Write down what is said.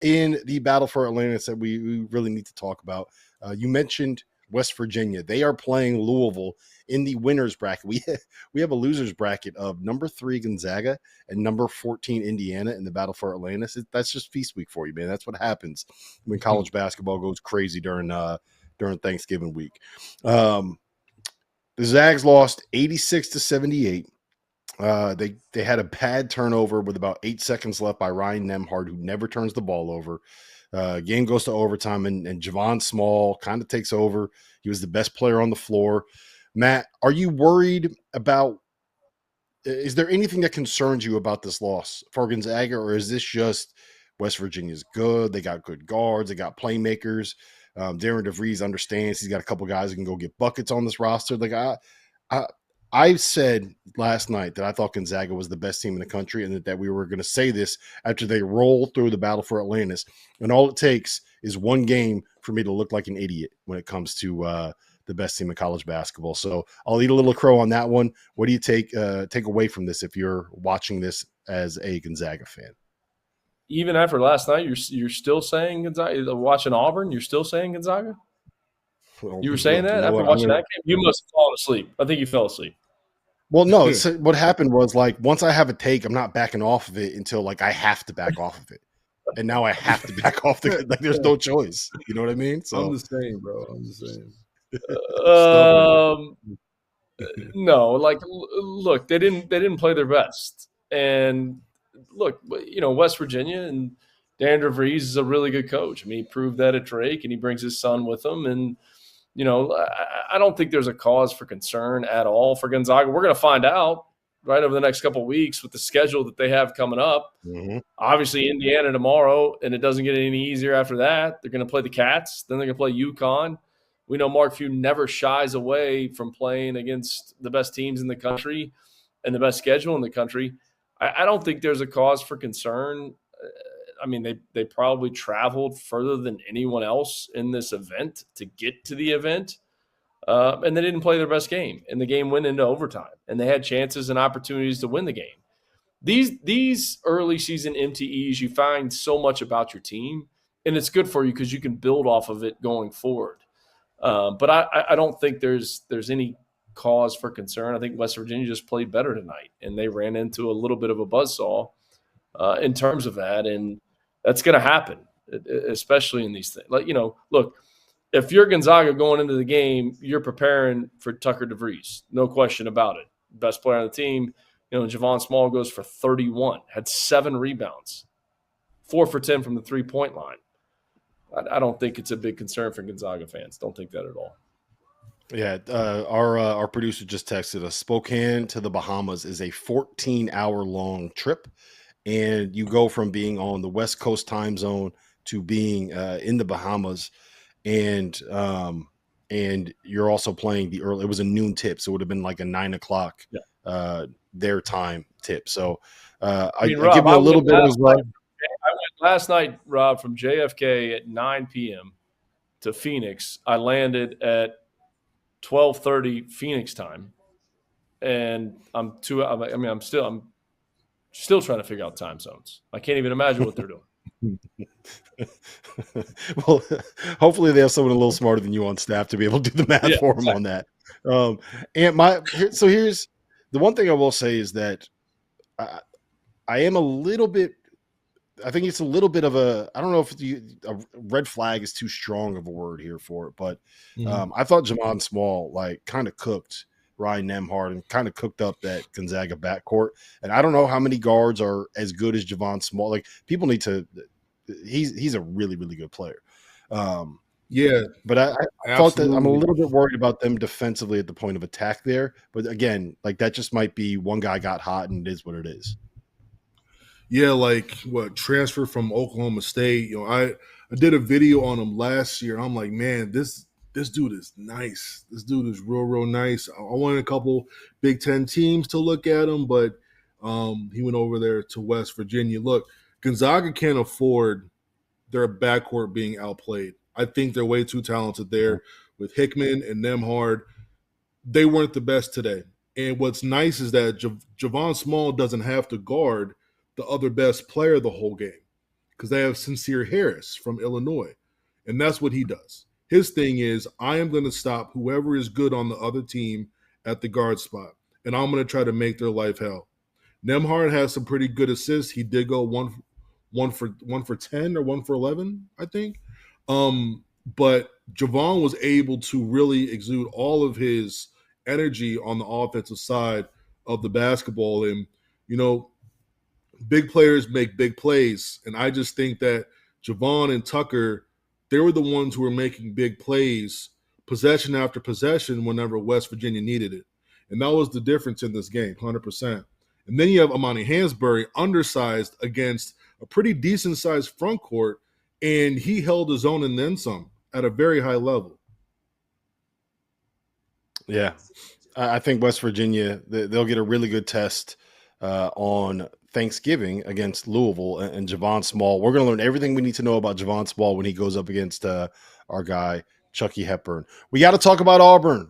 in the battle for Atlantis that we really need to talk about. You mentioned West Virginia. They are playing Louisville in the winners bracket. We have a losers bracket of number 3 Gonzaga and number 14 Indiana in the battle for Atlantis. That's just feast week for you, man. That's what happens when college basketball goes crazy during Thanksgiving week. The Zags lost 86-78. They had a bad turnover with about 8 seconds left by Ryan Nembhard, who never turns the ball over. Game goes to overtime, and Javon Small kind of takes over. He was the best player on the floor. Matt, are you worried about – is there anything that concerns you about this loss for Gonzaga, or is this just West Virginia's good? They got good guards. They got playmakers. Darren DeVries understands he's got a couple guys who can go get buckets on this roster. Like I said last night that I thought Gonzaga was the best team in the country, and that we were going to say this after they roll through the battle for Atlantis. And all it takes is one game for me to look like an idiot when it comes to the best team in college basketball. So I'll eat a little crow on that one. What do you take away from this if you're watching this as a Gonzaga fan? Even after last night, you're still saying Gonzaga? Watching Auburn, you're still saying Gonzaga? Well, you were saying that after watching that game? You must have fallen asleep. I think you fell asleep. Well, no. So what happened was, like, once I have a take, I'm not backing off of it until, like, I have to back off of it. And now I have to back off the – like, there's no choice. You know what I mean? So I'm the same, bro. I'm the same. No, like, look, they didn't play their best. And, look, you know, West Virginia and Dan DeVries is a really good coach. I mean, he proved that at Drake, and he brings his son with him. And, you know, I don't think there's a cause for concern at all for Gonzaga. We're going to find out right over the next couple of weeks with the schedule that they have coming up. Mm-hmm. Obviously, Indiana tomorrow, and it doesn't get any easier after that. They're going to play the Cats. Then they're going to play UConn. We know Mark Few never shies away from playing against the best teams in the country and the best schedule in the country. I don't think there's a cause for concern. I mean, they probably traveled further than anyone else in this event to get to the event, and they didn't play their best game, and the game went into overtime, and they had chances and opportunities to win the game. These early season MTEs, you find so much about your team, and it's good for you because you can build off of it going forward. But I don't think there's any cause for concern. I think West Virginia just played better tonight, and they ran into a little bit of a buzzsaw in terms of that, and that's going to happen, especially in these things. Like, you know, look, if you're Gonzaga going into the game, you're preparing for Tucker DeVries, no question about it. Best player on the team. You know, Javon Small goes for 31, had 7 rebounds, 4 for 10 from the 3-point line. I don't think it's a big concern for Gonzaga fans. Don't think that at all. Yeah, our producer just texted us. Spokane to the Bahamas is a 14-hour-long trip, and you go from being on the West Coast time zone to being in the Bahamas, and you're also playing the early. It was a noon tip, so it would have been like a 9 o'clock their time tip. So Rob, I give you a little bit of I went last night, Rob, from JFK at 9 p.m. to Phoenix. I landed at 12:30 Phoenix time, and I'm still trying to figure out time zones. I can't even imagine what they're doing. Well, hopefully they have someone a little smarter than you on staff to be able to do the math for them on that. So here's the one thing I will say is that I am a little bit. I think it's a little bit of a. I don't know if a red flag is too strong of a word here for it, but I thought Javon Small kind of cooked Ryan Nembhard and kind of cooked up that Gonzaga backcourt. And I don't know how many guards are as good as Javon Small. Like, people need to. He's a really, really good player. But I thought that I'm a little bit worried about them defensively at the point of attack there. But again, like, that just might be one guy got hot and it is what it is. Yeah, transfer from Oklahoma State. You know, I did a video on him last year. I'm like, man, this dude is nice. This dude is real, real nice. I wanted a couple Big Ten teams to look at him, but he went over there to West Virginia. Look, Gonzaga can't afford their backcourt being outplayed. I think they're way too talented there with Hickman and Nembhard. They weren't the best today. And what's nice is that Javon Small doesn't have to guard the other best player the whole game. because they have Sincere Harris from Illinois. And that's what he does. His thing is, I am going to stop whoever is good on the other team at the guard spot, and I'm going to try to make their life hell. Nembhard has some pretty good assists. He did go one for 10 or 1 for 11, I think. But Javon was able to really exude all of his energy on the offensive side of the basketball. And, you know, big players make big plays. And I just think that Javon and Tucker, they were the ones who were making big plays possession after possession whenever West Virginia needed it. And that was the difference in this game, 100%. And then you have Amani Hansberry, undersized against a pretty decent-sized front court, and he held his own and then some at a very high level. Yeah. I think West Virginia, they'll get a really good test on Thanksgiving against Louisville and Javon Small. We're going to learn everything we need to know about Javon Small when he goes up against our guy, Chucky Hepburn. We got to talk about Auburn.